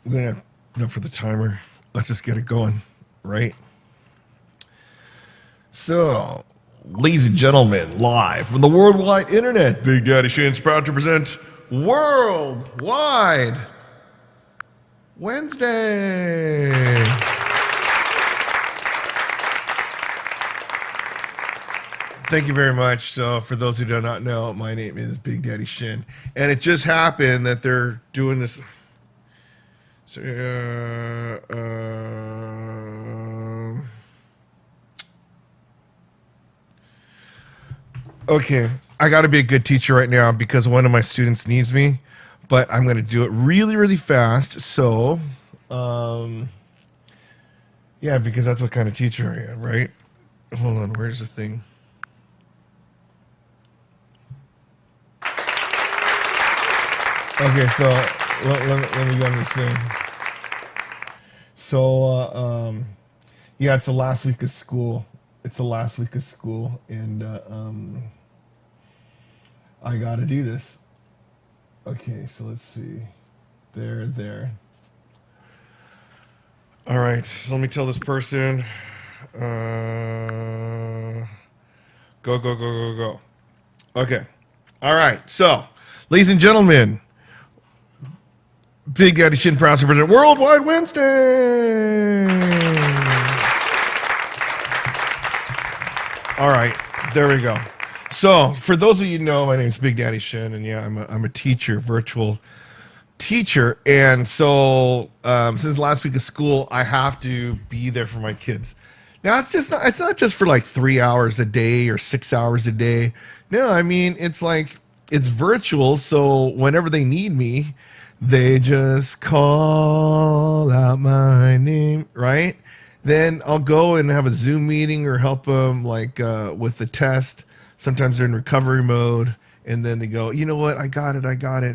we're going to enough for the timer. Let's just get it going, right? So, ladies and gentlemen, live from the worldwide internet, Big Daddy Shin's proud to present Worldwide Wednesday. Thank you very much. So, for those who do not know, my name is Big Daddy Shin, and it just happened that they're doing this. So, okay, I got to be a good teacher right now because one of my students needs me, but I'm going to do it really, really fast. So, yeah, because that's what kind of teacher I am, right? Hold on, where's the thing? Okay, so let me get on this thing. So, yeah, it's the last week of school. It's the last week of school, and I got to do this. Okay, so let's see. There. All right, so let me tell this person. Go. Okay. All right, so, ladies and gentlemen, Big Daddy Shin proud to present Worldwide Wednesday. All right, there we go. So, for those of you who know, my name is Big Daddy Shin, and yeah, I'm a teacher, virtual teacher, and so since last week of school, I have to be there for my kids. Now, it's not just for like 3 hours a day or 6 hours a day. No, I mean it's virtual, so whenever they need me, they just call out my name, right? Then I'll go and have a Zoom meeting or help them with the test. Sometimes they're in recovery mode, and then they go, you know what? I got it.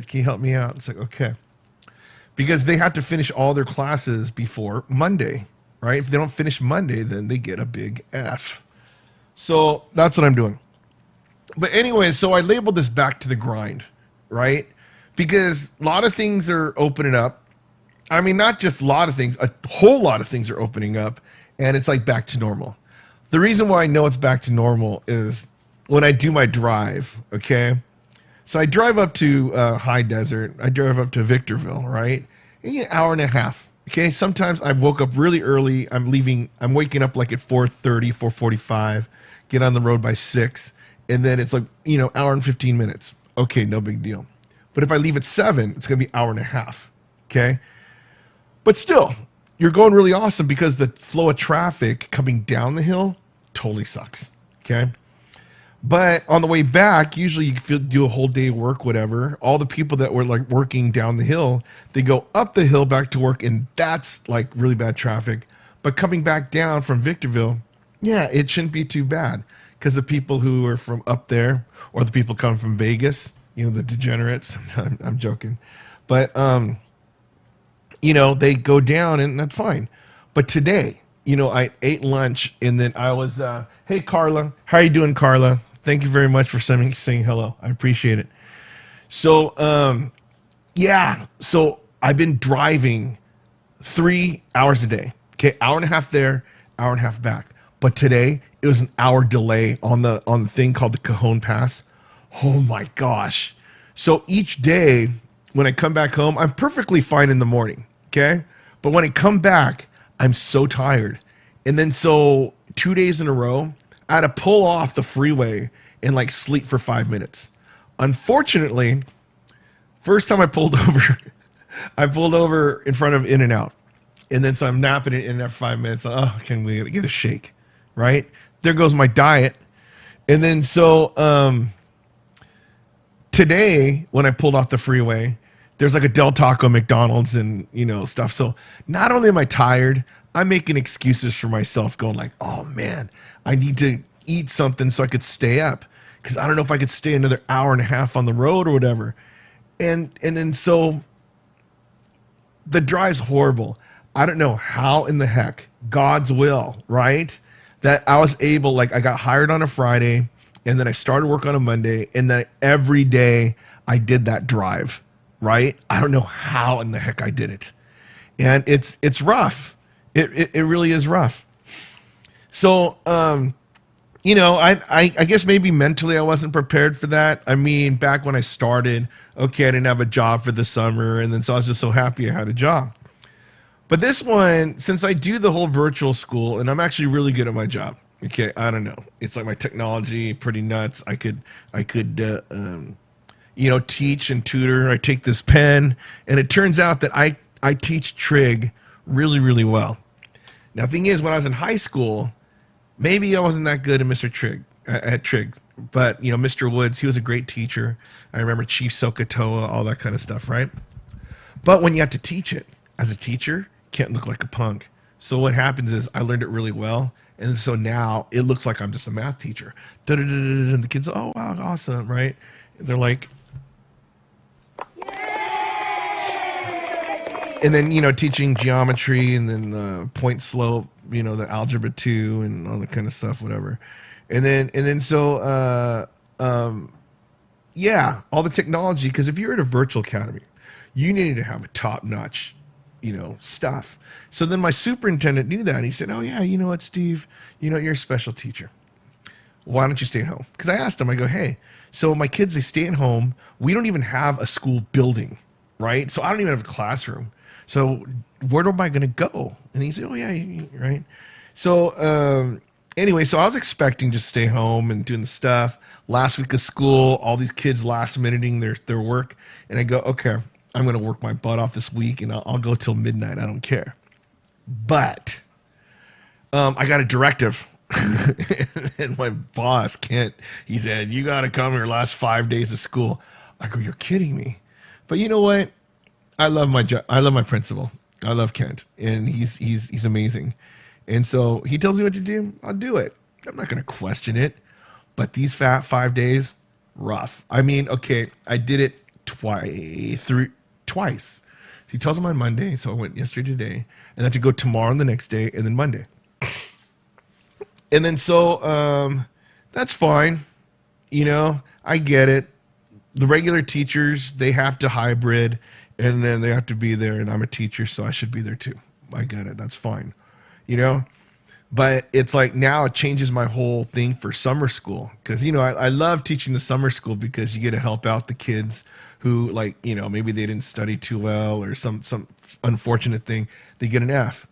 Can you help me out? It's like, okay. Because they have to finish all their classes before Monday, right? If they don't finish Monday, then they get a big F. So that's what I'm doing. But anyway, so I labeled this back to the grind, right? Because a lot of things are opening up. I mean, not just a lot of things, a whole lot of things are opening up, and it's like back to normal. The reason why I know it's back to normal is when I do my drive, okay? So I drive up to High Desert. I drive up to Victorville, right? An hour and a half, okay? Sometimes I woke up really early. I'm waking up like at 4:30, 4:45, get on the road by 6, and then it's like, hour and 15 minutes. Okay, no big deal. But if I leave at 7, it's going to be an hour and a half, okay? But still, you're going really awesome because the flow of traffic coming down the hill totally sucks, okay? But on the way back, usually you do a whole day of work, whatever. All the people that were like working down the hill, they go up the hill back to work, and that's like really bad traffic. But coming back down from Victorville, yeah, it shouldn't be too bad because the people who are from up there or the people coming from Vegas, the degenerates, I'm joking. But, they go down and that's fine. But today, I ate lunch and then I was, hey, Carla, how are you doing, Carla? Thank you very much for saying hello. I appreciate it. So, yeah, so I've been driving 3 hours a day. Okay, hour and a half there, hour and a half back. But today it was an hour delay on the thing called the Cajon Pass. Oh my gosh. So each day when I come back home, I'm perfectly fine in the morning, okay? But when I come back, I'm so tired. And then so 2 days in a row, I had to pull off the freeway and sleep for 5 minutes. Unfortunately, first time I pulled over, I pulled over in front of InNOut. And then so I'm napping it in there for 5 minutes. Oh, can we get a shake, right? There goes my diet. And then so today, when I pulled off the freeway, there's like a Del Taco, McDonald's, and stuff. So not only am I tired, I'm making excuses for myself, going like, "Oh man, I need to eat something so I could stay up because I don't know if I could stay another hour and a half on the road or whatever." And then so the drive's horrible. I don't know how in the heck, God's will, right? That I was able, I got hired on a Friday, and then I started work on a Monday, and then every day I did that drive, right? I don't know how in the heck I did it. and it's rough. It really is rough. So I guess maybe mentally I wasn't prepared for that. I mean, back when I started, okay, I didn't have a job for the summer, and then so I was just so happy I had a job. But this one, since I do the whole virtual school, and I'm actually really good at my job. Okay, I don't know. It's like my technology, pretty nuts. I could teach and tutor. I take this pen, and it turns out that I teach Trig really, really well. Now, thing is, when I was in high school, maybe I wasn't that good at Mr. Trig at Trig, but Mr. Woods, he was a great teacher. I remember Chief Sokotoa, all that kind of stuff, right? But when you have to teach it as a teacher, can't look like a punk. So what happens is I learned it really well, and so now it looks like I'm just a math teacher. And the kids, oh wow, awesome, right? They're like, and then teaching geometry, and then point slope, the algebra 2 and all that kind of stuff, whatever. And then all the technology, because if you're at a virtual academy, you need to have a top notch stuff. So then my superintendent knew that, and he said, oh yeah, you know what, Steve, you're a special teacher, why don't you stay at home? Because I asked him, I go, hey, so my kids, they stay at home, we don't even have a school building, right? So I don't even have a classroom. So where am I going to go? And he said, oh yeah, right. So anyway, so I was expecting just stay home and doing the stuff. Last week of school, all these kids last minuting their work, and I go, okay, I'm going to work my butt off this week, and I'll go till midnight. I don't care. But I got a directive, and my boss, Kent, he said, you got to come your last 5 days of school. I go, you're kidding me. But you know what? I love my job. I love my principal. I love Kent, and he's amazing. And so he tells me what to do, I'll do it. I'm not going to question it. But these 5 days, rough. I mean, okay, I did it twice. So he tells him on Monday, so I went yesterday, today, and then to go tomorrow and the next day, and then Monday. And then so that's fine. I get it. The regular teachers, they have to hybrid, and then they have to be there, and I'm a teacher, so I should be there too. I get it. That's fine. But it's like now it changes my whole thing for summer school, because I love teaching the summer school because you get to help out the kids who, like, maybe they didn't study too well or some unfortunate thing, they get an F.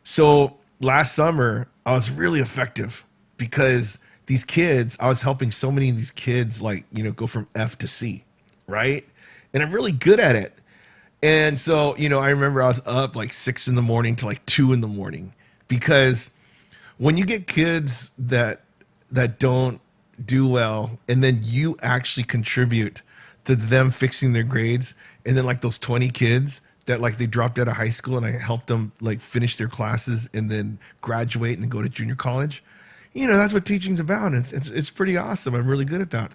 So last summer I was really effective because these kids, I was helping so many of these kids, like, go from F to C, right? And I'm really good at it. And so I remember I was up like 6 a.m. to like 2 a.m. because when you get kids that don't do well, and then you actually contribute to them fixing their grades, and then like those 20 kids that like they dropped out of high school, and I helped them like finish their classes and then graduate and then go to junior college, that's what teaching's about. And it's pretty awesome. I'm really good at that.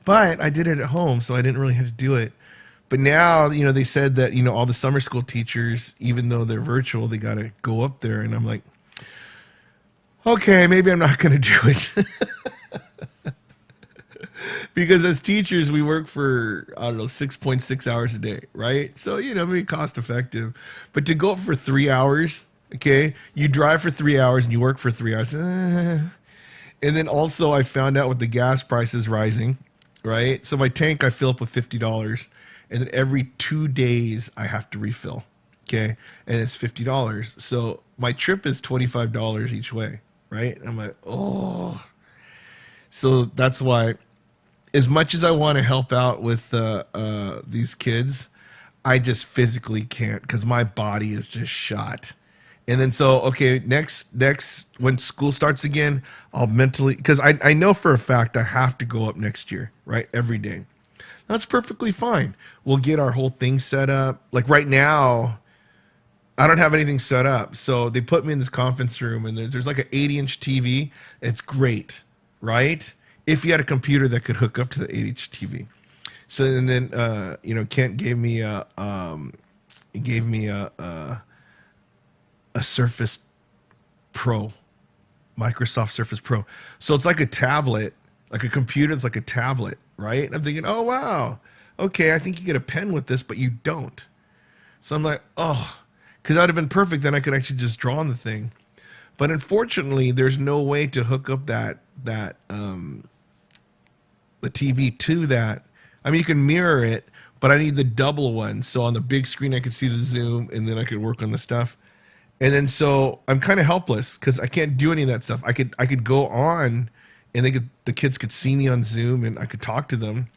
But I did it at home, so I didn't really have to do it. But now, they said that, all the summer school teachers, even though they're virtual, they got to go up there. And I'm like, okay, maybe I'm not going to do it. Because as teachers, we work for, 6.6 hours a day, right? So, maybe cost effective. But to go up for 3 hours, okay, you drive for 3 hours and you work for 3 hours. And then also I found out with the gas prices rising, right? So my tank, I fill up with $50. And then every 2 days I have to refill, okay? And it's $50. So my trip is $25 each way, right? And I'm like, oh. So that's why, as much as I want to help out with these kids, I just physically can't because my body is just shot. And then so, okay, next when school starts again, I'll mentally, because I know for a fact I have to go up next year, right? Every day. That's perfectly fine. We'll get our whole thing set up. Like right now, I don't have anything set up. So they put me in this conference room, and there's like an 80-inch TV. It's great, right? If you had a computer that could hook up to the 80-inch TV. So and then Kent gave me a Surface Pro, Microsoft Surface Pro. So it's like a tablet, like a computer. It's like a tablet. Right? And I'm thinking, oh, wow. Okay, I think you get a pen with this, but you don't. So I'm like, oh, because that would have been perfect. Then I could actually just draw on the thing. But unfortunately, there's no way to hook up the TV to that. I mean, you can mirror it, but I need the double one. So on the big screen, I could see the zoom, and then I could work on the stuff. And then so I'm kind of helpless because I can't do any of that stuff. I could go on, and the kids could see me on Zoom, and I could talk to them.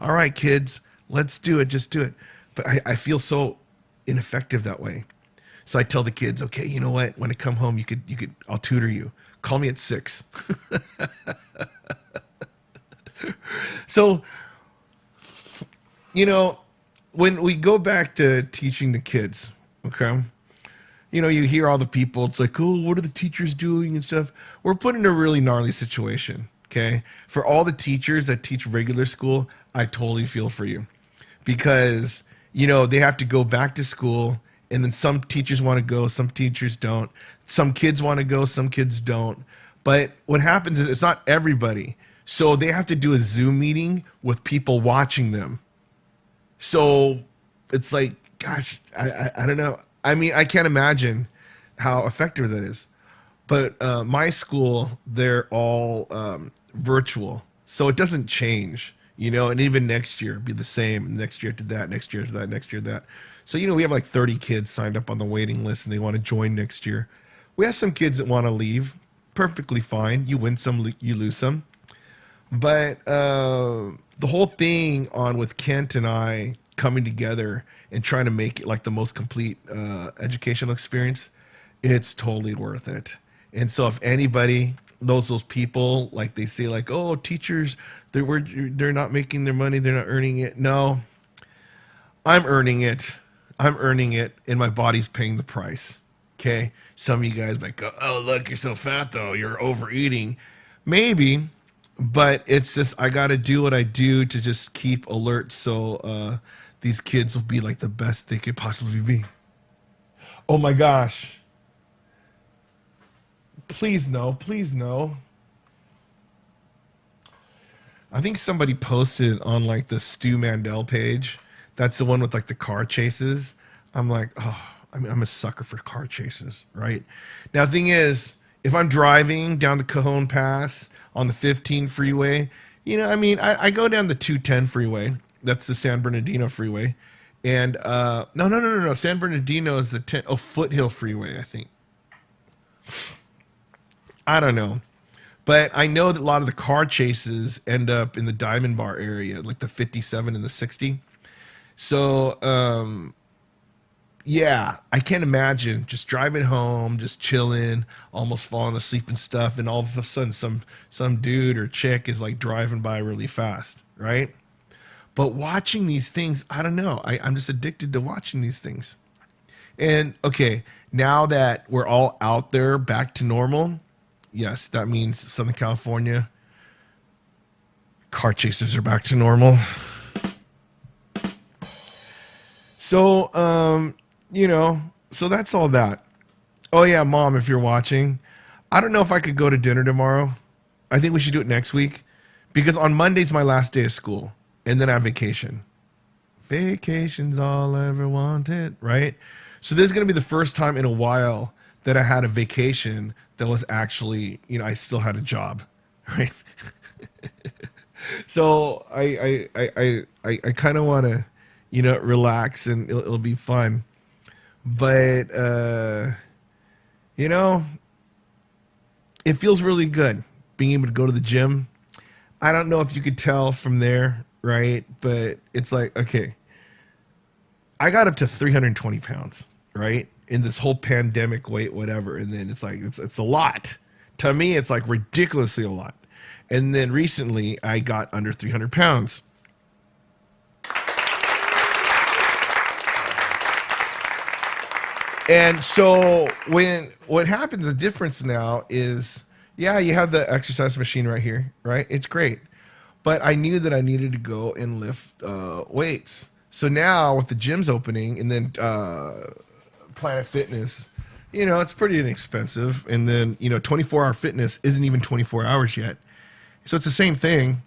All right, kids, let's do it. Just do it. But I feel so ineffective that way. So I tell the kids, okay, you know what? When I come home, I'll tutor you. Call me at 6. So, when we go back to teaching the kids, okay, you hear all the people. It's like, oh, what are the teachers doing and stuff? We're put in a really gnarly situation, okay? For all the teachers that teach regular school, I totally feel for you because, they have to go back to school. And then some teachers want to go, some teachers don't. Some kids want to go, some kids don't. But what happens is it's not everybody. So they have to do a Zoom meeting with people watching them. So it's like, gosh, I don't know. I mean, I can't imagine how effective that is. But my school, they're all virtual. So it doesn't change, and even next year be the same. Next year to that, next year to that, next year to that. So, we have like 30 kids signed up on the waiting list and they want to join next year. We have some kids that want to leave. Perfectly fine. You win some, you lose some. But the whole thing with Kent and I coming together and trying to make it like the most complete educational experience, it's totally worth it. And so if anybody, those people, like they say like, oh, teachers, they're not making their money. They're not earning it. No, I'm earning it. I'm earning it, and my body's paying the price. Okay? Some of you guys might go, oh, look, you're so fat, though. You're overeating. Maybe, but it's just I got to do what I do to just keep alert so these kids will be like the best they could possibly be. Oh, my gosh. Please, no. Please, no. I think somebody posted on like the Stu Mandel page. That's the one with like the car chases. I'm like, oh, I'm a sucker for car chases, right? Now, the thing is, if I'm driving down the Cajon Pass on the 15 freeway, I go down the 210 freeway. That's the San Bernardino freeway. And no. San Bernardino is the Foothill freeway, I think. I don't know. But I know that a lot of the car chases end up in the Diamond Bar area, like the 57 and the 60. So, yeah, I can't imagine just driving home, just chilling, almost falling asleep and stuff, and all of a sudden some dude or chick is like driving by really fast, right? But watching these things, I don't know. I'm just addicted to watching these things. And, okay, now that we're all out there back to normal, yes, that means Southern California, car chasers are back to normal. So, so that's all that. Oh, yeah, Mom, if you're watching, I don't know if I could go to dinner tomorrow. I think we should do it next week because on Monday's my last day of school and then I have vacation. Vacation's all I ever wanted, right? So this is going to be the first time in a while that I had a vacation that was actually, I still had a job, right? So I kind of want to, relax and it'll be fun. But, it feels really good being able to go to the gym. I don't know if you could tell from there, right? But it's like, okay, I got up to 320 pounds, right? In this whole pandemic weight, whatever. And then it's like, it's a lot. To me, it's like ridiculously a lot. And then recently I got under 300 pounds. And so what happens, the difference now is, yeah, you have the exercise machine right here, right? It's great. But I knew that I needed to go and lift weights. So now with the gyms opening and then Planet Fitness, it's pretty inexpensive. And then, 24-hour fitness isn't even 24 hours yet. So it's the same thing.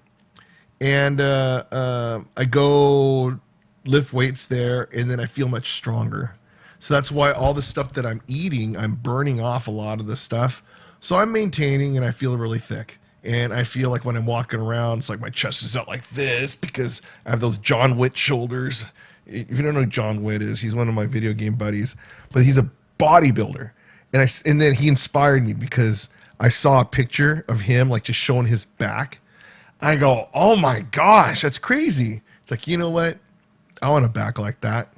And I go lift weights there and then I feel much stronger. So that's why all the stuff that I'm eating, I'm burning off a lot of the stuff. So I'm maintaining and I feel really thick. And I feel like when I'm walking around, it's like my chest is out like this because I have those John Witt shoulders. If you don't know who John Witt is, he's one of my video game buddies, but he's a bodybuilder. And then he inspired me because I saw a picture of him like just showing his back. I go, oh my gosh, that's crazy. It's like, you know what? I want a back like that,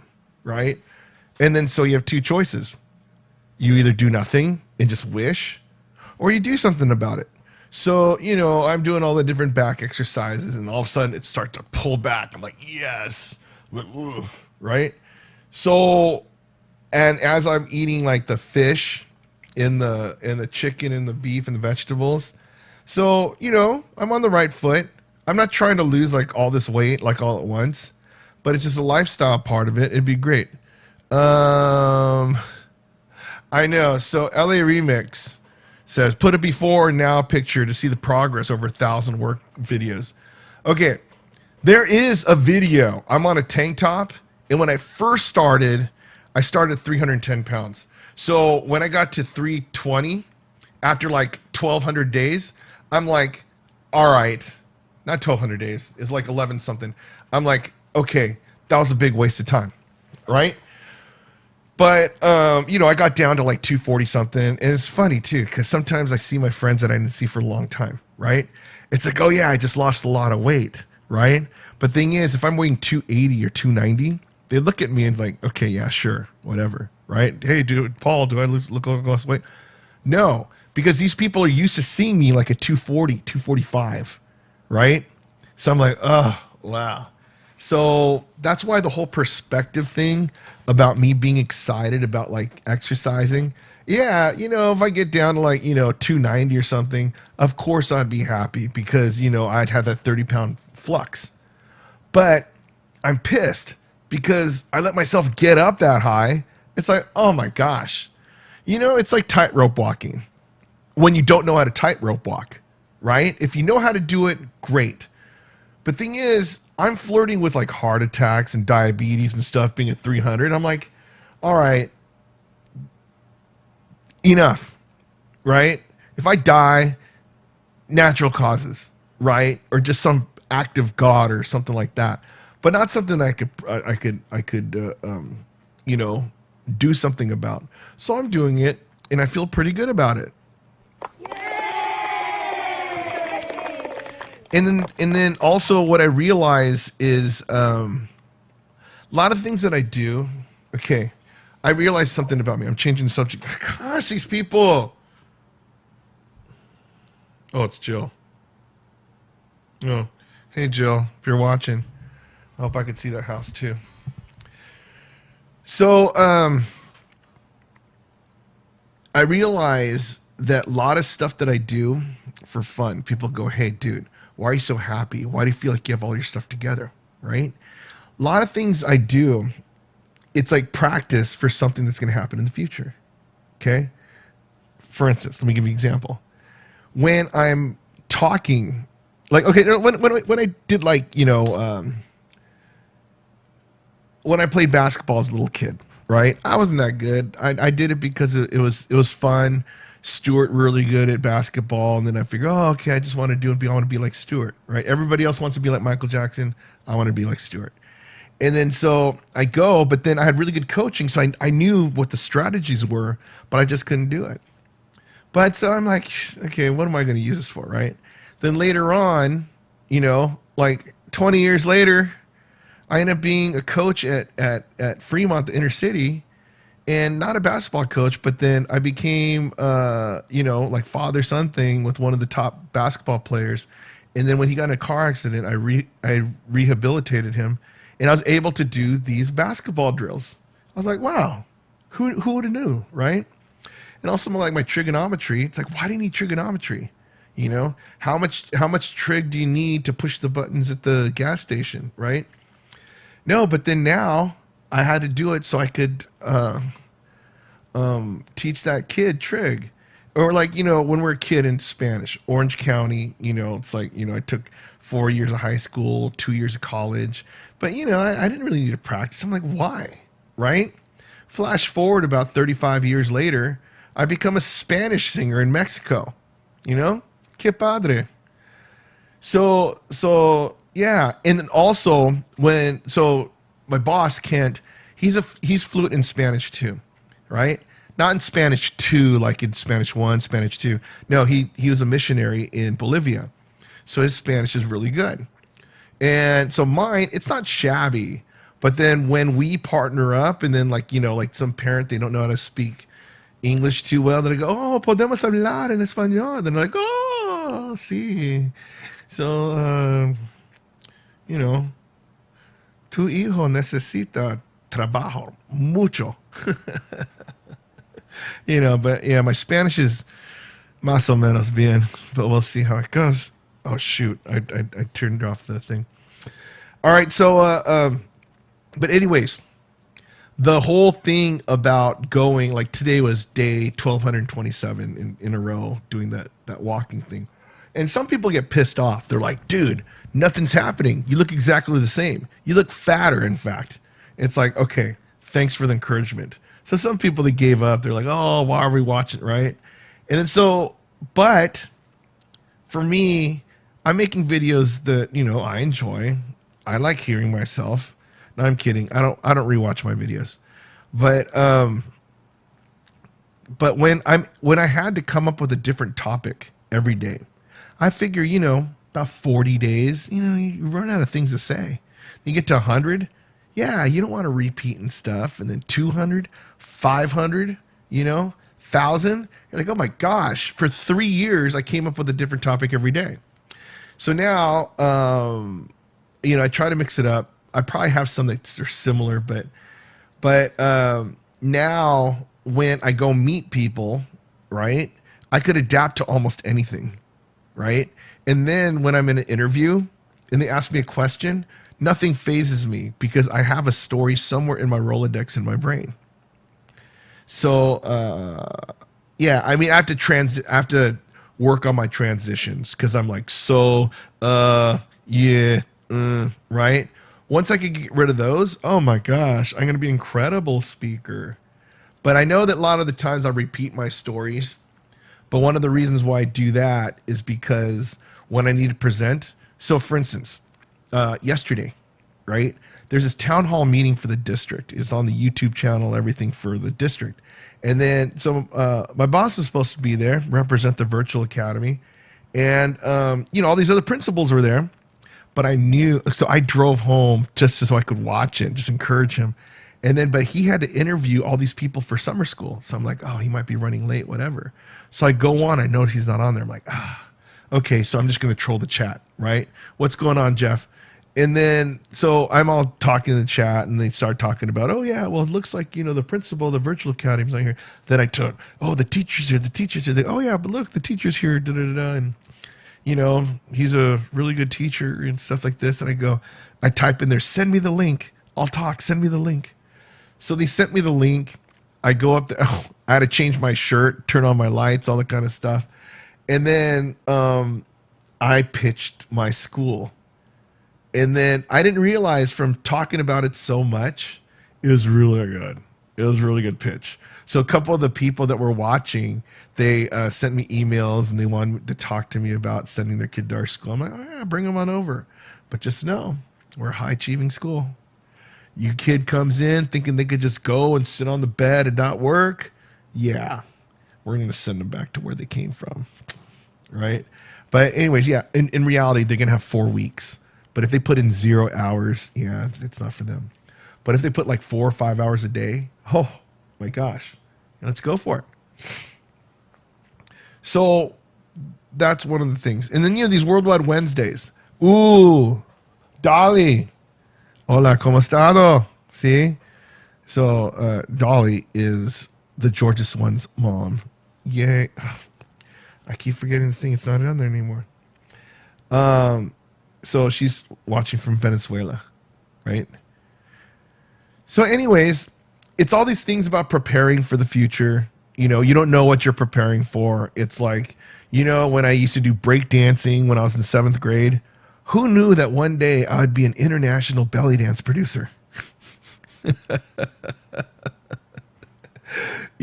right? And then so you have two choices. You either do nothing and just wish, or you do something about it. So, I'm doing all the different back exercises, and all of a sudden it starts to pull back. I'm like, yes, right? So, and as I'm eating like the fish and the chicken and the beef and the vegetables, so, I'm on the right foot. I'm not trying to lose like all this weight like all at once, but it's just a lifestyle part of it. It'd be great. I know. So LA Remix says, put a before and now picture to see the progress over 1,000 work videos. Okay, there is a video. I'm on a tank top, and when I first started, I started 310 pounds. So when I got to 320, after like 1,200 days, I'm like, all right, not 1,200 days, it's like 11 something. I'm like, okay, that was a big waste of time, right? But, I got down to like 240 something. And it's funny too, because sometimes I see my friends that I didn't see for a long time, right? It's like, oh yeah, I just lost a lot of weight, right? But thing is, if I'm weighing 280 or 290, they look at me and like, okay, yeah, sure, whatever, right? Hey, dude, Paul, do I look less weight? No, because these people are used to seeing me like a 240, 245, right? So I'm like, oh, wow. So that's why the whole perspective thing about me being excited about like exercising. Yeah, if I get down to like, 290 or something, of course I'd be happy because, I'd have that 30-pound flux. But I'm pissed because I let myself get up that high. It's like, oh my gosh. It's like tightrope walking when you don't know how to tightrope walk, right? If you know how to do it, great. But thing is, I'm flirting with like heart attacks and diabetes and stuff being at 300. I'm like, all right, enough, right? If I die, natural causes, right? Or just some act of God or something like that, but not something I could do something about. So I'm doing it, and I feel pretty good about it. And then also what I realize is a lot of things that I do. Okay, I realize something about me. I'm changing the subject. Gosh, these people. Oh, it's Jill. Oh, hey Jill, if you're watching, I hope I could see that house too. So I realize that a lot of stuff that I do for fun, people go, hey, dude, why are you so happy? Why do you feel like you have all your stuff together, right? A lot of things I do, it's like practice for something that's going to happen in the future, okay? For instance, let me give you an example. When I'm talking, like, okay, when I did like, when I played basketball as a little kid, right? I wasn't that good. I did it because it was fun. Stuart really good at basketball, and then I figured, oh, okay, I just want to do it. I want to be like Stuart, right? Everybody else wants to be like Michael Jackson. I want to be like Stuart. And then so I go, but then I had really good coaching, so I knew what the strategies were, but I just couldn't do it. But so I'm like, okay, what am I going to use this for, right? Then later on, like 20 years later, I ended up being a coach at Fremont, the inner city, and not a basketball coach, but then I became, like father-son thing with one of the top basketball players. And then when he got in a car accident, I rehabilitated him, and I was able to do these basketball drills. I was like, wow, who would have knew, right? And also like my trigonometry, it's like, why do you need trigonometry? How much trig do you need to push the buttons at the gas station, right? No, but then now I had to do it so I could teach that kid trig. Or like, when we're a kid in Spanish, Orange County, it's like, I took 4 years of high school, 2 years of college. But, I didn't really need to practice. I'm like, why? Right? Flash forward about 35 years later, I become a Spanish singer in Mexico. You know? Que padre. So yeah, and then also my boss Kent, he's fluent in Spanish too, right? Not in Spanish 2 like in Spanish 1, Spanish 2. No, he was a missionary in Bolivia. So his Spanish is really good. And so mine, it's not shabby, but then when we partner up and then like some parent, they don't know how to speak English too well, they go, "Oh, podemos hablar en español." Then they're like, "Oh, sí." So, tu hijo necesita trabajo mucho. But yeah, my Spanish is más o menos bien, but we'll see how it goes. Oh, shoot. I turned off the thing. All right. So, but anyways, the whole thing about going, like today was day 1227 in a row doing that walking thing. And some people get pissed off. They're like, dude, nothing's happening. You look exactly the same. You look fatter, in fact. It's like, okay, thanks for the encouragement. So some people, they gave up. They're like, oh, why are we watching, right? And then but for me, I'm making videos that, I enjoy. I like hearing myself. No, I'm kidding. I don't rewatch my videos. But when I had to come up with a different topic every day, I figure, about 40 days, you run out of things to say. You get to 100, yeah, you don't want to repeat and stuff. And then 200, 500, 1,000. You're like, oh my gosh, for 3 years, I came up with a different topic every day. So now, I try to mix it up. I probably have some that are similar, but now when I go meet people, right, I could adapt to almost anything, right? And then when I'm in an interview and they ask me a question, nothing phases me because I have a story somewhere in my Rolodex in my brain. So, yeah, I mean, I have to work on my transitions because I'm like, right? Once I could get rid of those, oh my gosh, I'm going to be an incredible speaker. But I know that a lot of the times I repeat my stories. But one of the reasons why I do that is because when I need to present, so for instance, yesterday, right, there's this town hall meeting for the district. It's on the YouTube channel, everything for the district. And then, so my boss is supposed to be there, represent the virtual academy. And, all these other principals were there. But I knew, so I drove home just so I could watch it, just encourage him. And then, but he had to interview all these people for summer school. So I'm like, oh, he might be running late, whatever. So I go on, I notice he's not on there. I'm like, okay, so I'm just going to troll the chat, right? What's going on, Jeff? And then, so I'm all talking in the chat and they start talking about, oh yeah, well, it looks like, the principal of the virtual academy is not here. Then I took, oh, the teacher's here, They, oh yeah, but look, the teacher's here, And, he's a really good teacher and stuff like this. And I type in there, send me the link. I'll talk, send me the link. So they sent me the link. I go up there. Oh, I had to change my shirt, turn on my lights, all that kind of stuff. And then I pitched my school. And then I didn't realize from talking about it so much, it was really good. It was a really good pitch. So a couple of the people that were watching, they sent me emails and they wanted to talk to me about sending their kid to our school. I'm like, oh yeah, bring them on over. But just know, we're a high achieving school. You kid comes in thinking they could just go and sit on the bed and not work. Yeah, we're going to send them back to where they came from. Right? But anyways, yeah, in reality, they're going to have 4 weeks. But if they put in 0 hours, yeah, it's not for them. But if they put like 4 or 5 hours a day, oh my gosh, let's go for it. So that's one of the things. And then, these Worldwide Wednesdays. Ooh, Dolly. Hola, ¿cómo estado? See? So Dolly is the Georgia Swan's mom. Yay. I keep forgetting the thing. It's not on there anymore. So she's watching from Venezuela, right? So anyways, it's all these things about preparing for the future. You don't know what you're preparing for. It's like, when I used to do breakdancing when I was in 7th grade, who knew that one day I would be an international belly dance producer?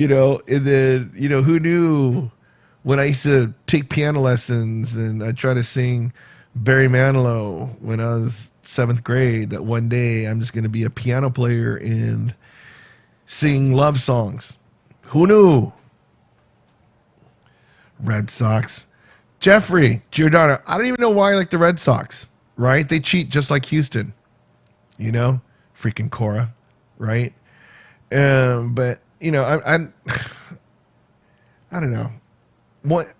And then, who knew when I used to take piano lessons and I try to sing Barry Manilow when I was seventh grade that one day I'm just going to be a piano player and sing love songs. Who knew? Red Sox. Jeffrey, Giordano, I don't even know why I like the Red Sox, right? They cheat just like Houston, freaking Cora, right? But, I don't know. What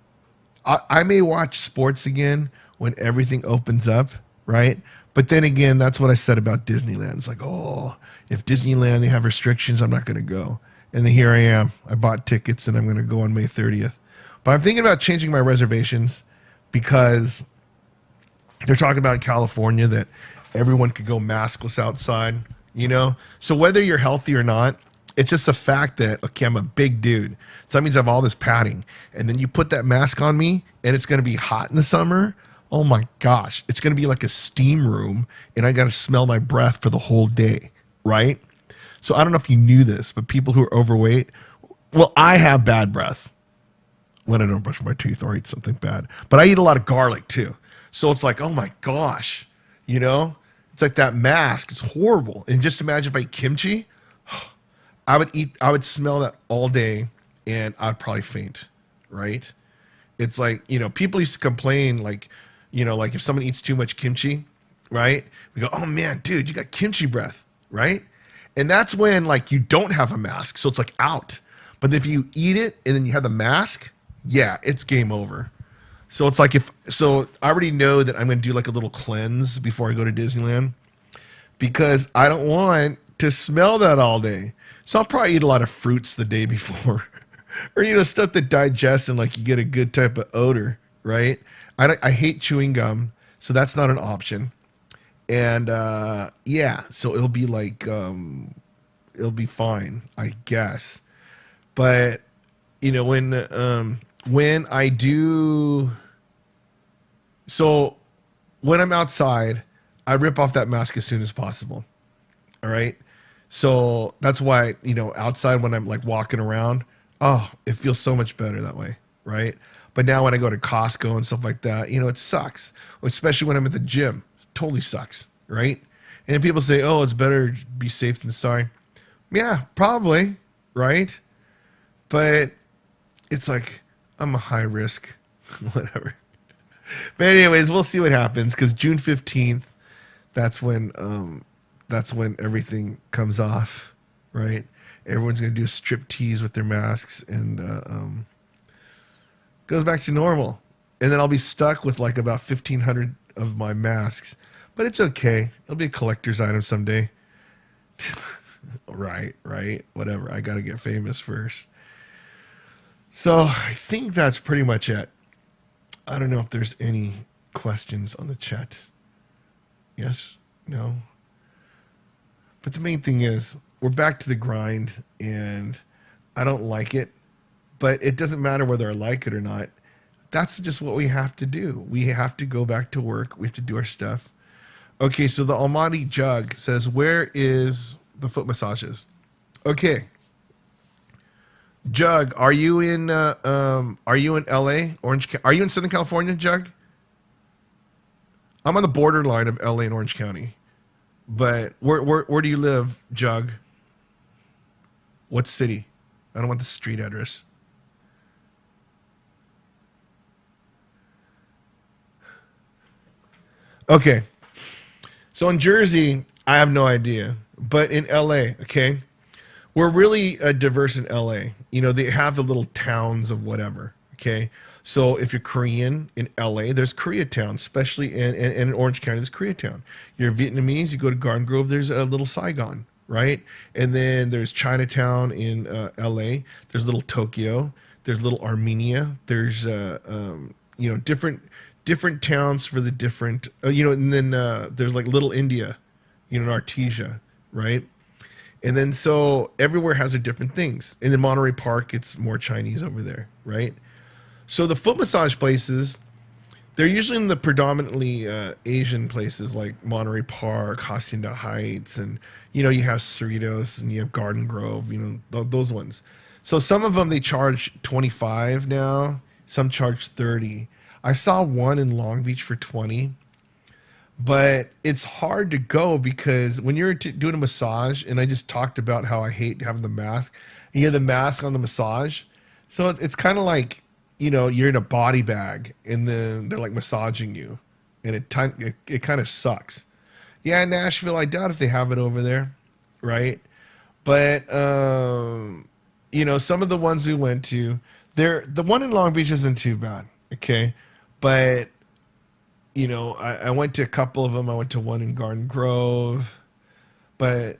I may watch sports again when everything opens up, right? But then again, that's what I said about Disneyland. It's like, oh, if Disneyland they have restrictions, I'm not going to go. And then here I am. I bought tickets and I'm going to go on May 30th. But I'm thinking about changing my reservations because they're talking about in California that everyone could go maskless outside, So whether you're healthy or not, it's just the fact that, okay, I'm a big dude. So that means I have all this padding. And then you put that mask on me and it's going to be hot in the summer. Oh my gosh. It's going to be like a steam room and I got to smell my breath for the whole day, right? So I don't know if you knew this, but people who are overweight, well, I have bad breath when I don't brush my teeth or eat something bad. But I eat a lot of garlic too. So it's like, oh my gosh, It's like that mask. It's horrible. And just imagine if I eat kimchi, I would smell that all day and I'd probably faint, right? It's like, people used to complain like if someone eats too much kimchi, right? We go, oh man, dude, you got kimchi breath, right? And that's when like you don't have a mask. So it's like out. But if you eat it and then you have the mask, yeah, it's game over. So it's like I already know that I'm going to do like a little cleanse before I go to Disneyland because I don't want to smell that all day. So I'll probably eat a lot of fruits the day before or, stuff that digests and like you get a good type of odor, right? I hate chewing gum. So that's not an option. And, so it'll be like, it'll be fine, I guess. But, when I do, so when I'm outside, I rip off that mask as soon as possible. All right. So that's why, outside when I'm like walking around, oh, it feels so much better that way. Right. But now when I go to Costco and stuff like that, it sucks, especially when I'm at the gym. It totally sucks. Right. And people say, oh, it's better to be safe than sorry. Yeah, probably. Right. But it's like, I'm a high risk, whatever. But anyways, we'll see what happens because June 15th, that's when everything comes off, right? Everyone's gonna do a strip tease with their masks and goes back to normal. And then I'll be stuck with like about 1,500 of my masks, but it's okay. It'll be a collector's item someday. Right, whatever. I gotta get famous first. So I think that's pretty much it. I don't know if there's any questions on the chat. Yes? No? But the main thing is we're back to the grind and I don't like it, but it doesn't matter whether I like it or not. That's just what we have to do. We have to go back to work. We have to do our stuff. Okay, so the Almighty Jug says, where is the foot massages? Okay. Jug, are you in LA, Orange? Are you in Southern California, Jug? I'm on the borderline of LA and Orange County. But where do you live, Jug? What city? I don't want the street address. Okay. So in Jersey, I have no idea. But in LA, okay, we're really diverse in LA. They have the little towns of whatever, okay? So if you're Korean in LA, there's Koreatown, especially in Orange County, there's Koreatown. You're Vietnamese, you go to Garden Grove, there's a little Saigon, right? And then there's Chinatown in LA, there's little Tokyo, there's little Armenia, there's, different towns for the different, and then there's like Little India, in Artesia, right? And then so everywhere has their different things. And in Monterey Park, it's more Chinese over there, right? So the foot massage places, they're usually in the predominantly Asian places like Monterey Park, Hacienda Heights, and you have Cerritos and you have Garden Grove, those ones. So some of them they charge 25 now. Some charge 30. I saw one in Long Beach for 20, but it's hard to go because when you're doing a massage, and I just talked about how I hate having the mask, and you have the mask on the massage, so it's kind of like, you're in a body bag, and then they're like massaging you, and it kind of sucks. Yeah, in Nashville, I doubt if they have it over there, right? But some of the ones we went to, the one in Long Beach isn't too bad, okay, but I went to a couple of them. I went to one in Garden Grove, but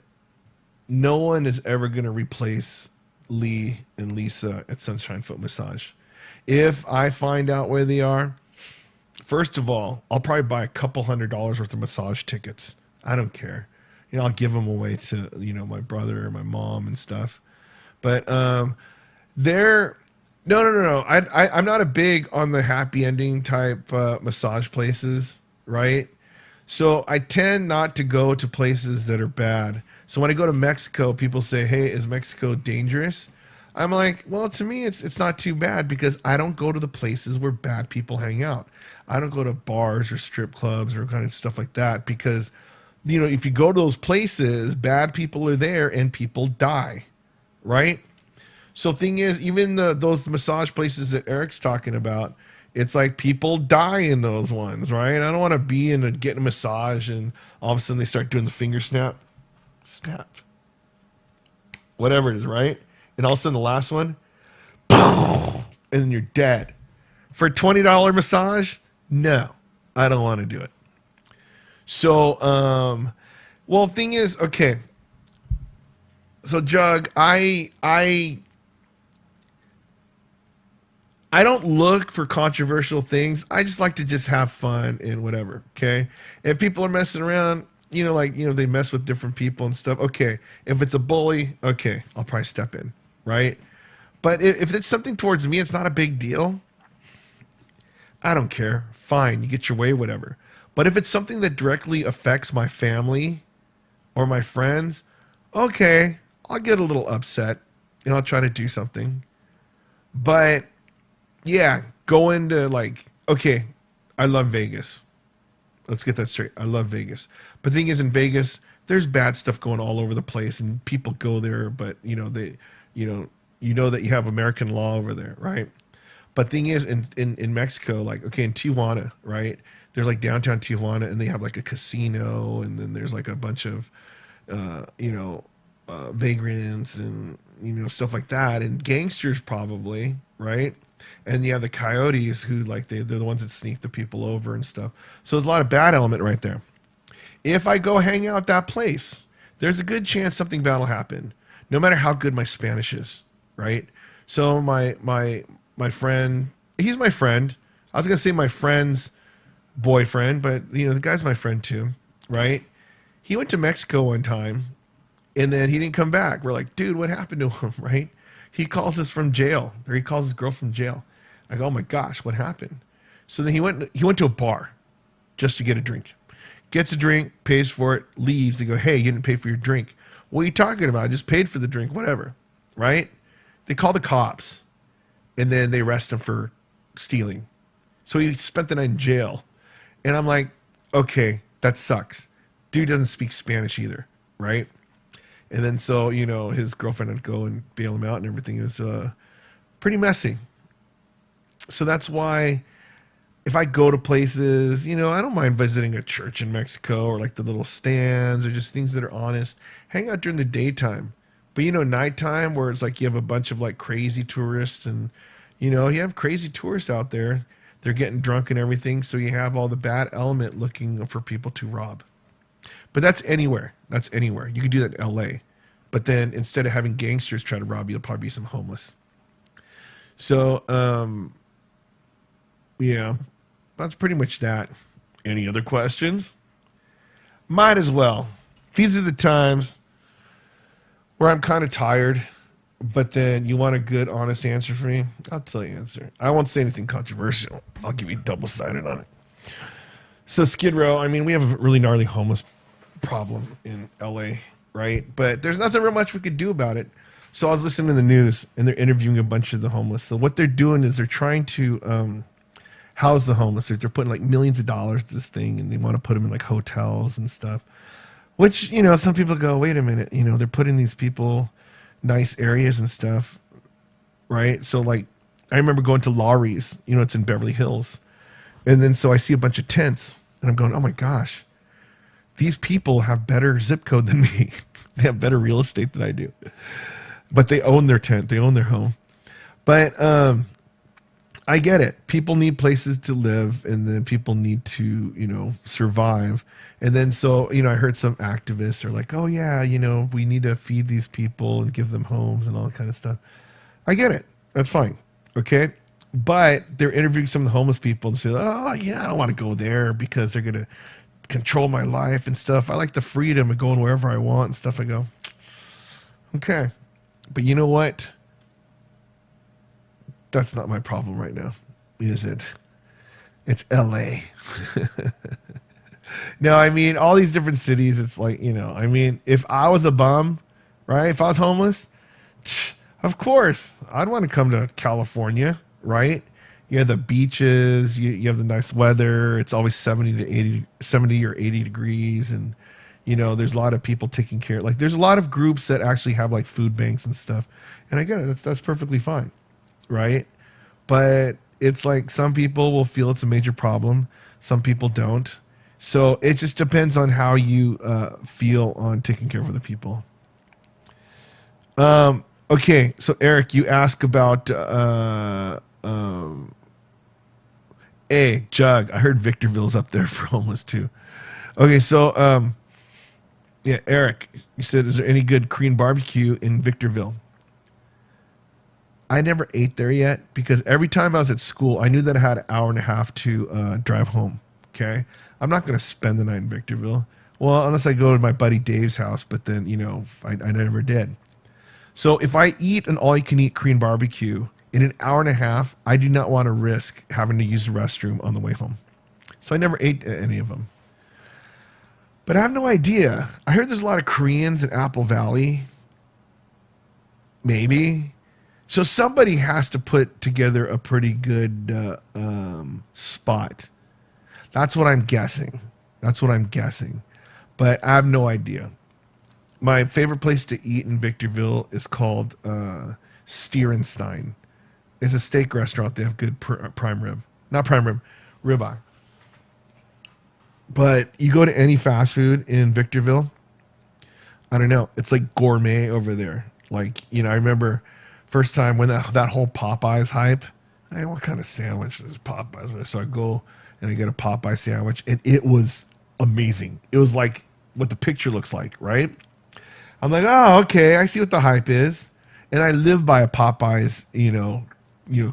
no one is ever going to replace Lee and Lisa at Sunshine Foot Massage. If I find out where they are, first of all, I'll probably buy a couple $100 worth of massage tickets. I don't care. I'll give them away to, my brother or my mom and stuff. But they're... No. I'm not a big on the happy ending type massage places, right? So I tend not to go to places that are bad. So when I go to Mexico, people say, "Hey, is Mexico dangerous?" I'm like, well, to me, it's not too bad because I don't go to the places where bad people hang out. I don't go to bars or strip clubs or kind of stuff like that because, if you go to those places, bad people are there and people die, right? So thing is, even those massage places that Eric's talking about, it's like people die in those ones, right? I don't want to be getting a massage and all of a sudden they start doing the finger snap, whatever it is, right? And all of a sudden the last one, and then you're dead. For a $20 massage, no, I don't want to do it. So, thing is, okay. So Jug, I don't look for controversial things. I just like to just have fun and whatever. Okay. If people are messing around, they mess with different people and stuff. Okay. If it's a bully, okay, I'll probably step in. Right. But if it's something towards me, it's not a big deal. I don't care. Fine. You get your way, whatever. But if it's something that directly affects my family or my friends, okay, I'll get a little upset and I'll try to do something. But yeah, go into okay, I love Vegas. Let's get that straight. I love Vegas. But the thing is, in Vegas, there's bad stuff going all over the place, and people go there, but that you have American law over there, right? But thing is, in Mexico, in Tijuana, right? There's downtown Tijuana, and they have a casino, and then there's a bunch of, vagrants and stuff like that, and gangsters probably, right? And you have the coyotes who they're the ones that sneak the people over and stuff. So there's a lot of bad element right there. If I go hang out at that place, there's a good chance something bad will happen, no matter how good my Spanish is, right? So my friend, he's my friend. I was gonna say my friend's boyfriend, but the guy's my friend too, right? He went to Mexico one time, and then he didn't come back. We're like, dude, what happened to him, right? He calls us from jail, or he calls his girl from jail. I go, oh my gosh, what happened? So then he went to a bar just to get a drink. Gets a drink, pays for it, leaves. They go, hey, you didn't pay for your drink. What are you talking about? I just paid for the drink, whatever, right? They call the cops, and then they arrest him for stealing. So he spent the night in jail. And I'm like, okay, that sucks. Dude doesn't speak Spanish either, right? And then so, his girlfriend would go and bail him out and everything. It was pretty messy. So that's why if I go to places, I don't mind visiting a church in Mexico or the little stands or just things that are honest. Hang out during the daytime. But, nighttime where it's you have a bunch of crazy tourists and, you have crazy tourists out there. They're getting drunk and everything. So you have all the bad element looking for people to rob. But that's anywhere. You can do that in LA. But then instead of having gangsters try to rob you, it'll probably be some homeless. So, yeah, that's pretty much that. Any other questions? Might as well. These are the times where I'm kind of tired, but then you want a good, honest answer from me? I'll tell you the answer. I won't say anything controversial. I'll give you double-sided on it. So Skid Row, we have a really gnarly homeless problem in LA, right? But there's nothing real much we could do about it. So I was listening to the news, and they're interviewing a bunch of the homeless. So what they're doing is they're trying to house the homeless. They're putting like millions of dollars to this thing, and they want to put them in like hotels and stuff. Which, some people go, wait a minute, they're putting these people nice areas and stuff, right? So like, I remember going to Laurie's, it's in Beverly Hills. And then so I see a bunch of tents, and I'm going, oh my gosh, these people have better zip code than me. They have better real estate than I do. But they own their tent, they own their home. But I get it. People need places to live, and then people need to, survive. And then so, I heard some activists are like, oh yeah, we need to feed these people and give them homes and all that kind of stuff. I get it. That's fine. Okay. But they're interviewing some of the homeless people and say, oh yeah, I don't want to go there because they're going to control my life and stuff. I like the freedom of going wherever I want and stuff. I go, okay. But you know what? That's not my problem right now, is it? It's LA. No, I mean, all these different cities, it's like, if I was a bum, right? If I was homeless, of course, I'd want to come to California, right? You have the beaches, you have the nice weather. It's always 70 or 80 degrees. And, there's a lot of people taking care. Like, there's a lot of groups that actually have like food banks and stuff. And I get it. That's perfectly fine. Right? But it's like some people will feel it's a major problem. Some people don't. So it just depends on how you feel on taking care of other people. Okay, so Eric, you ask about Jug. I heard Victorville's up there for homeless too. Okay, so yeah, Eric, you said, is there any good Korean barbecue in Victorville? I never ate there yet because every time I was at school, I knew that I had an hour and a half to drive home. Okay, I'm not going to spend the night in Victorville. Well, unless I go to my buddy Dave's house, but then I never did. So if I eat an all-you-can-eat Korean barbecue in an hour and a half, I do not want to risk having to use the restroom on the way home. So I never ate any of them. But I have no idea. I heard there's a lot of Koreans in Apple Valley. Maybe. So somebody has to put together a pretty good spot. That's what I'm guessing. But I have no idea. My favorite place to eat in Victorville is called Stierenstein. It's a steak restaurant. They have good prime rib. Not prime rib, ribeye. But you go to any fast food in Victorville, I don't know. It's like gourmet over there. Like, I remember first time when that whole Popeyes hype, hey, what kind of sandwich is Popeyes? So I go and I get a Popeye sandwich, and it was amazing. It was like what the picture looks like, right? I'm like, oh, okay, I see what the hype is. And I live by a Popeyes,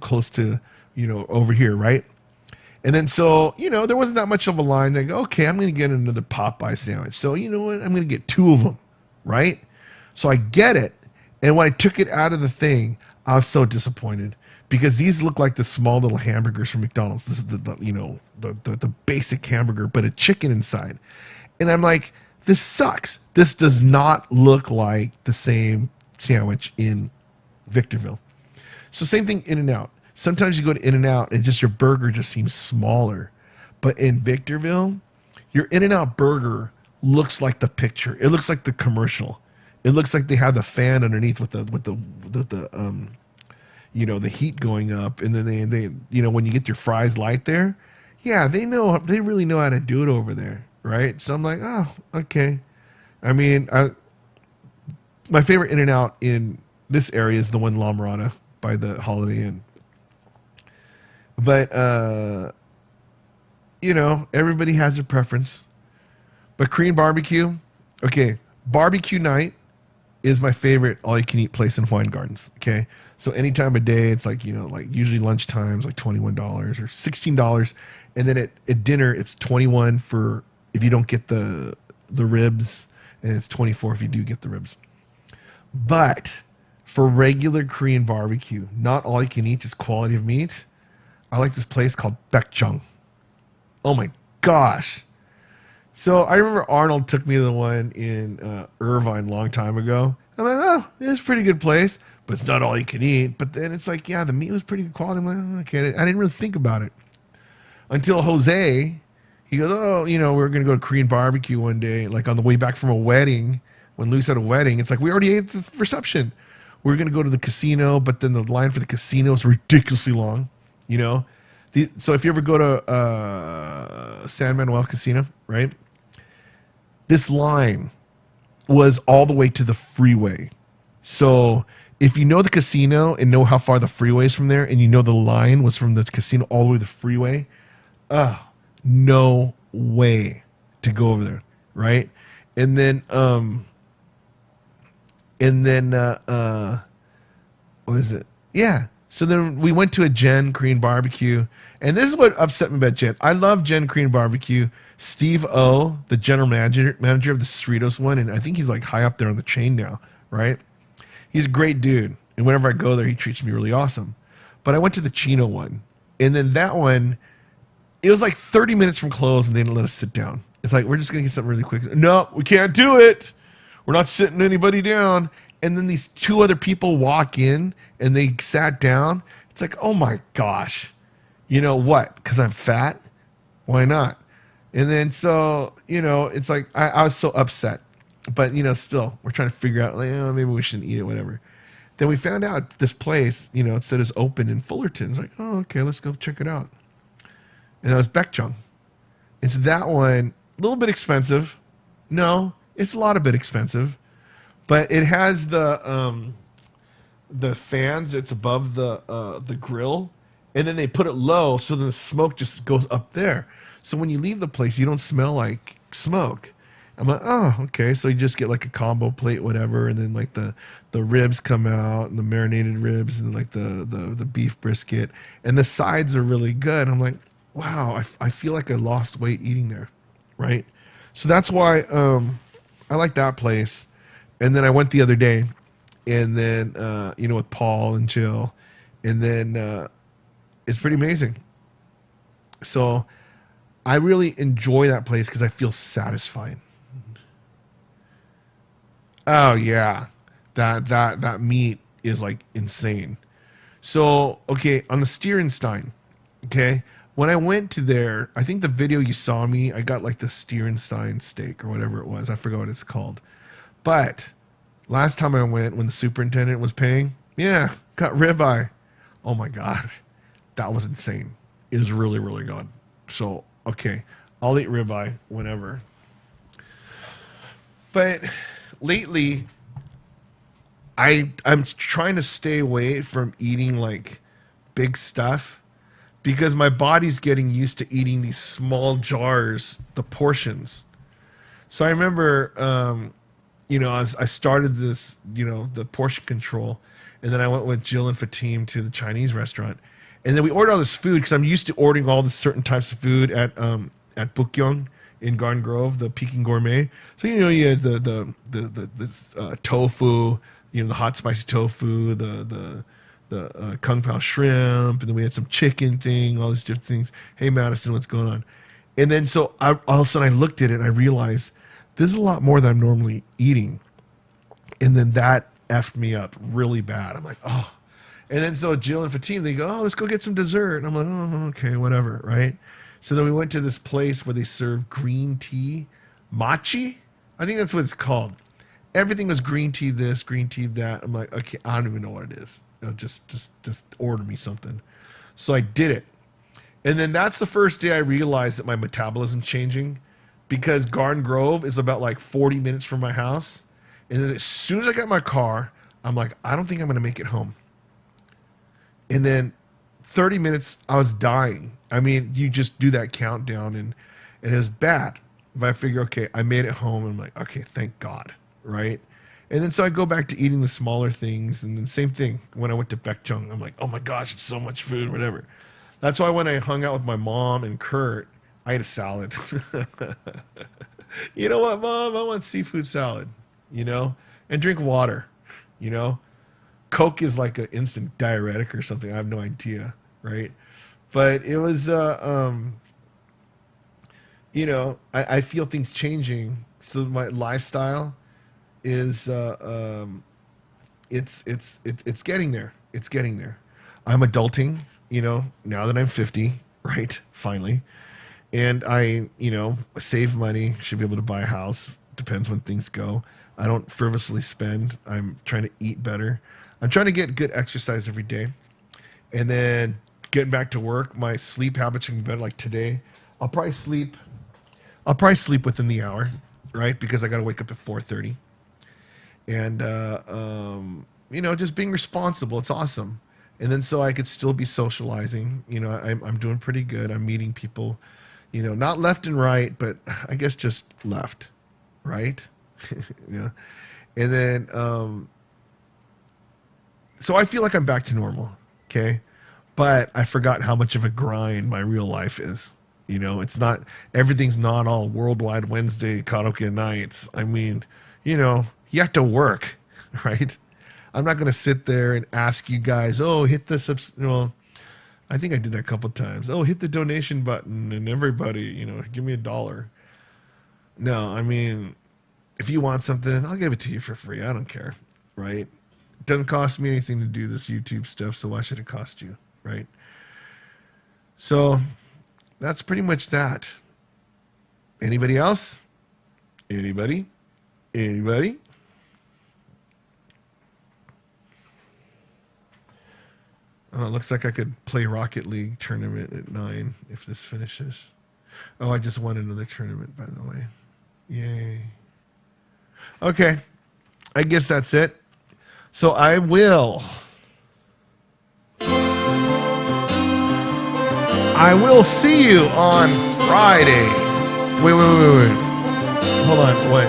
close to, over here, right? And then so, there wasn't that much of a line. They go, okay, I'm going to get another Popeye sandwich. So, you know what? I'm going to get two of them, right? So I get it. And when I took it out of the thing, I was so disappointed because these look like the small little hamburgers from McDonald's. This is the basic hamburger, but a chicken inside. And I'm like, this sucks. This does not look like the same sandwich in Victorville. So same thing, InNOut. Sometimes you go to InNOut and just your burger just seems smaller. But in Victorville, your InNOut burger looks like the picture. It looks like the commercial. It looks like they have the fan underneath with the the heat going up, and then they when you get your fries light there, yeah, they really know how to do it over there, right? So I'm like, oh, okay. I mean, my favorite InNOut in this area is the one in La Mirada by the Holiday Inn. But everybody has their preference. But Korean barbecue, okay, barbecue night is my favorite all-you-can-eat place in Hawaiian Gardens. Okay, so any time of day, it's like like usually lunch times, like $21 or $16, and then at dinner it's 21 for if you don't get the ribs, and it's 24 if you do get the ribs. But for regular Korean barbecue, not all you can eat, just quality of meat, I like this place called Baekjung. Oh my gosh. So I remember Arnold took me to the one in Irvine a long time ago. I'm like, oh, it's a pretty good place, but it's not all you can eat. But then it's like, yeah, the meat was pretty good quality. I'm like, oh, okay, I didn't really think about it until Jose, he goes, oh, we're going to go to Korean barbecue one day, like on the way back from a wedding. When Luis had a wedding, it's like, we already ate the reception. We're going to go to the casino, but then the line for the casino is ridiculously long, so if you ever go to San Manuel Casino, right? This line was all the way to the freeway. So if you know the casino and know how far the freeway is from there, and the line was from the casino all the way to the freeway, no way to go over there, right? And then what is it? Yeah. So then we went to a Jen Korean barbecue, and this is what upset me about Jen. I love Jen Korean barbecue. Steve O, the general manager of the Cerritos one, and I think he's like high up there on the chain now, right? He's a great dude, and whenever I go there, he treats me really awesome. But I went to the Chino one, and then that one, it was like 30 minutes from close, and they didn't let us sit down. It's like, we're just gonna get something really quick. No, we can't do it. We're not sitting anybody down. And then these two other people walk in, and they sat down. It's like, oh my gosh, what? Because I'm fat? Why not? And then so, it's like I was so upset. But, still, we're trying to figure out, like, maybe we shouldn't eat it, whatever. Then we found out this place, it said it's open in Fullerton. It's like, oh, okay, let's go check it out. And that was Baekjung. It's that one, a little bit expensive. No, it's a lot of bit expensive. But it has the fans. It's above the grill, and then they put it low, so then the smoke just goes up there. So when you leave the place, you don't smell like smoke. I'm like, oh, okay. So you just get like a combo plate, whatever, and then like the ribs come out, and the marinated ribs, and like the beef brisket, and the sides are really good. I'm like, wow, I feel like I lost weight eating there, right? So that's why I like that place. And then I went the other day, and then, with Paul and Jill, and then it's pretty amazing. So I really enjoy that place because I feel satisfied. Oh, yeah. That meat is, like, insane. So, okay, on the Stierenstein, okay, when I went to there, I think the video you saw me, I got, like, the Stierenstein steak or whatever it was. I forgot what it's called. But last time I went, when the superintendent was paying, yeah, got ribeye. Oh my God, that was insane. It was really, really good. So, okay, I'll eat ribeye whenever. But lately, I'm trying to stay away from eating like big stuff because my body's getting used to eating these small jars, the portions. So I remember, as I started this, the portion control, and then I went with Jill and Fatim to the Chinese restaurant, and then we ordered all this food because I'm used to ordering all the certain types of food at Bukyeong in Garden Grove, the Peking Gourmet. So you had the tofu, the hot spicy tofu, the kung pao shrimp, and then we had some chicken thing, all these different things. Hey Madison, what's going on? And then so all of a sudden I looked at it and I realized this is a lot more than I'm normally eating. And then that effed me up really bad. I'm like, oh. And then so Jill and Fatim, they go, oh, let's go get some dessert. And I'm like, oh, okay, whatever, right? So then we went to this place where they serve green tea, machi. I think that's what it's called. Everything was green tea this, green tea that. I'm like, okay, I don't even know what it is. Just order me something. So I did it. And then that's the first day I realized that my metabolism's changing because Garden Grove is about like 40 minutes from my house. And then as soon as I got in my car, I'm like, I don't think I'm going to make it home. And then 30 minutes, I was dying. I mean, you just do that countdown and it was bad. But I figure, okay, I made it home. And I'm like, okay, thank God, right? And then so I go back to eating the smaller things. And then same thing when I went to Baekjung. I'm like, oh my gosh, it's so much food, whatever. That's why when I hung out with my mom and Kurt, I ate a salad. You know what, Mom? I want seafood salad, and drink water, Coke is like an instant diuretic or something. I have no idea, right? But it was, I feel things changing. So my lifestyle is it's getting there. It's getting there. I'm adulting, now that I'm 50, right? Finally. And I, save money, should be able to buy a house. Depends when things go. I don't frivolously spend. I'm trying to eat better. I'm trying to get good exercise every day. And then getting back to work, my sleep habits are better. Like today, I'll probably sleep within the hour, right? Because I got to wake up at 4:30. And just being responsible. It's awesome. And then so I could still be socializing. I'm doing pretty good. I'm meeting people, not left and right, but I guess just left, right? Yeah. And then so I feel like I'm back to normal. Okay. But I forgot how much of a grind my real life is. It's not, everything's not all worldwide Wednesday karaoke nights. I mean, you have to work, right? I'm not going to sit there and ask you guys, oh, hit the well, I think I did that a couple times. Oh, hit the donation button and everybody, give me $1. No, I mean, if you want something, I'll give it to you for free. I don't care, right? It doesn't cost me anything to do this YouTube stuff, so why should it cost you, right? So that's pretty much that. Anybody else? Anybody? Anybody? Oh, it looks like I could play Rocket League tournament at 9 if this finishes. Oh, I just won another tournament, by the way. Yay. Okay. I guess that's it. So I will see you on Friday. Wait. Hold on, wait.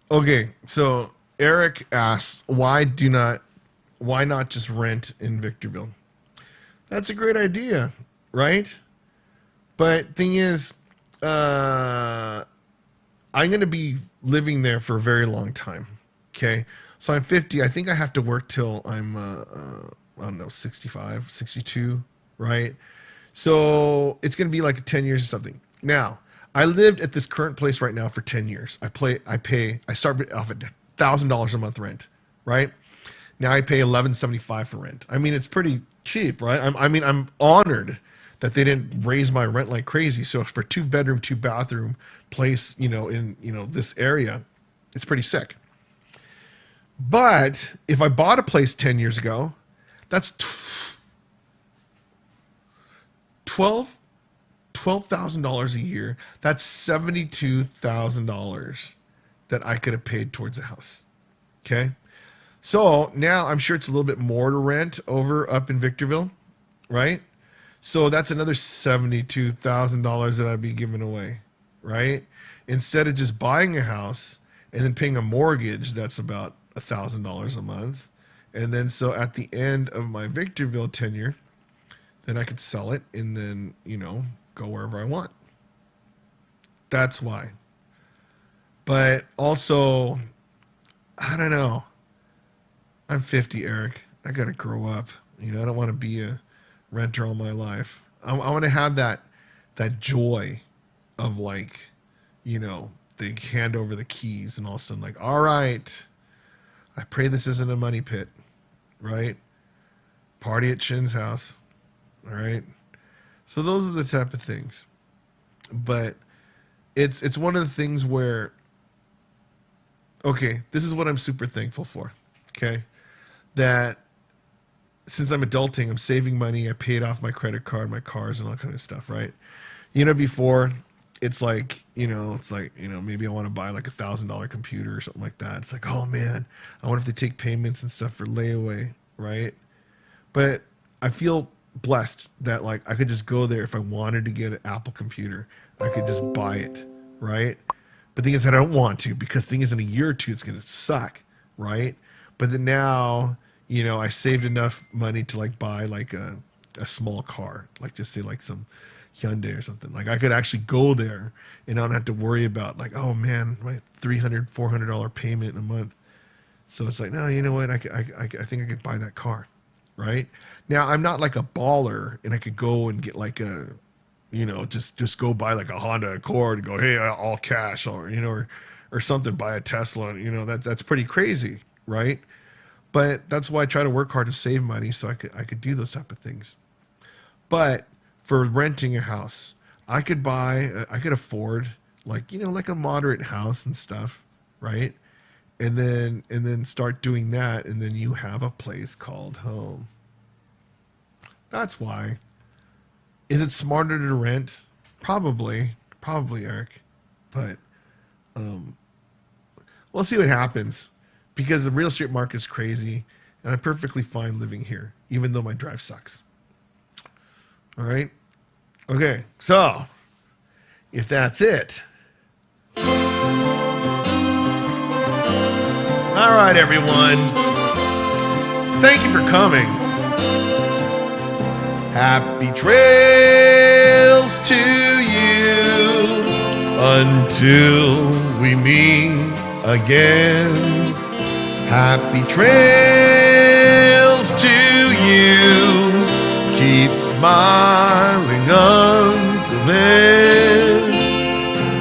Okay, so Eric asked, why not just rent in Victorville? That's a great idea, right? But thing is, I'm going to be living there for a very long time. Okay. So I'm 50. I think I have to work till I'm, I don't know, 65, 62, right? So it's going to be like 10 years or something. Now, I lived at this current place right now for 10 years. I start off at $1,000 a month rent, right? Now I pay $1,175 for rent. I mean, it's pretty cheap, right? I'm honored that they didn't raise my rent like crazy. So for 2-bedroom, 2-bathroom place, in this area, it's pretty sick. But if I bought a place 10 years ago, that's $12,000 a year. That's $72,000 that I could have paid towards a house. Okay. So now I'm sure it's a little bit more to rent over up in Victorville, right? So that's another $72,000 that I'd be giving away, right? Instead of just buying a house and then paying a mortgage that's about $1,000 a month. And then so at the end of my Victorville tenure, then I could sell it and then, go wherever I want. That's why. But also, I don't know. I'm 50, Eric. I got to grow up. I don't want to be a renter all my life. I want to have that joy of they hand over the keys and all of a sudden all right, I pray this isn't a money pit, right? Party at Shin's house, all right? So those are the type of things. But it's one of the things where, okay, this is what I'm super thankful for, okay? That since I'm adulting, I'm saving money. I paid off my credit card, my cars, and all kind of stuff, right? Before, it's maybe I want to buy like $1,000 computer or something like that. It's like, oh man, I wonder if they take payments and stuff for layaway, right? But I feel blessed that I could just go there if I wanted to get an Apple computer. I could just buy it, right? But the thing is, I don't want to, because the thing is, in a year or two, it's going to suck, right? But then now, I saved enough money to buy a small car, just say some Hyundai or something. I could actually go there and I don't have to worry about oh man, my $300-$400 payment a month. So it's no, you know what? I think I could buy that car, right? Now I'm not a baller and I could go and get just go buy a Honda Accord and go, hey, all cash, or or something, buy a Tesla. You know, that's pretty crazy, right? But that's why I try to work hard to save money so I could do those type of things. But for renting a house, I could afford like, you know, like a moderate house and stuff, right? And then start doing that, and then you have a place called home. That's why. Is it smarter to rent? Probably, Eric. But we'll see what happens, because the real estate market is crazy, and I'm perfectly fine living here, even though my drive sucks. All right? Okay, so if that's it. All right, everyone. Thank you for coming. Happy trails to you until we meet again. Happy trails to you. Keep smiling until then.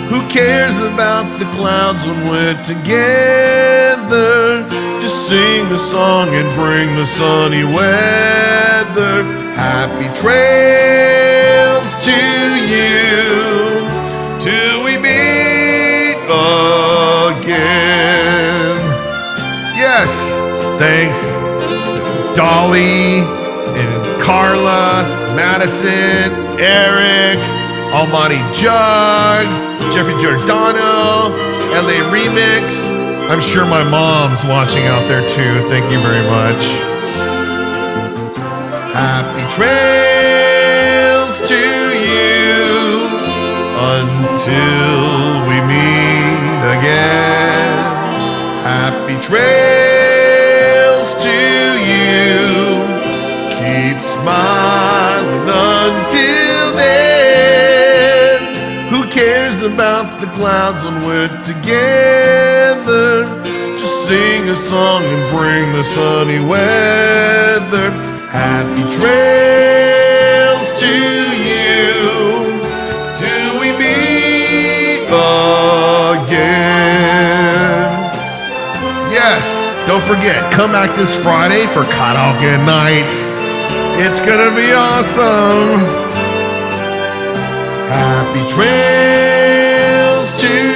Who cares about the clouds when we're together? Just sing the song and bring the sunny weather. Happy trails to you till we meet again. Yes, thanks Dolly and Carla, Madison, Eric, Almighty Jug, Jeffrey Giordano, LA Remix. I'm sure my mom's watching out there too. Thank you very much. Happy trails to you until we meet again. Happy trails to you. Keep smiling until then. Who cares about the clouds when we're together? Just sing a song and bring the sunny weather. Happy trails to you till we meet again. Yes, don't forget, come back this Friday for karaoke nights. It's gonna be awesome. Happy trails to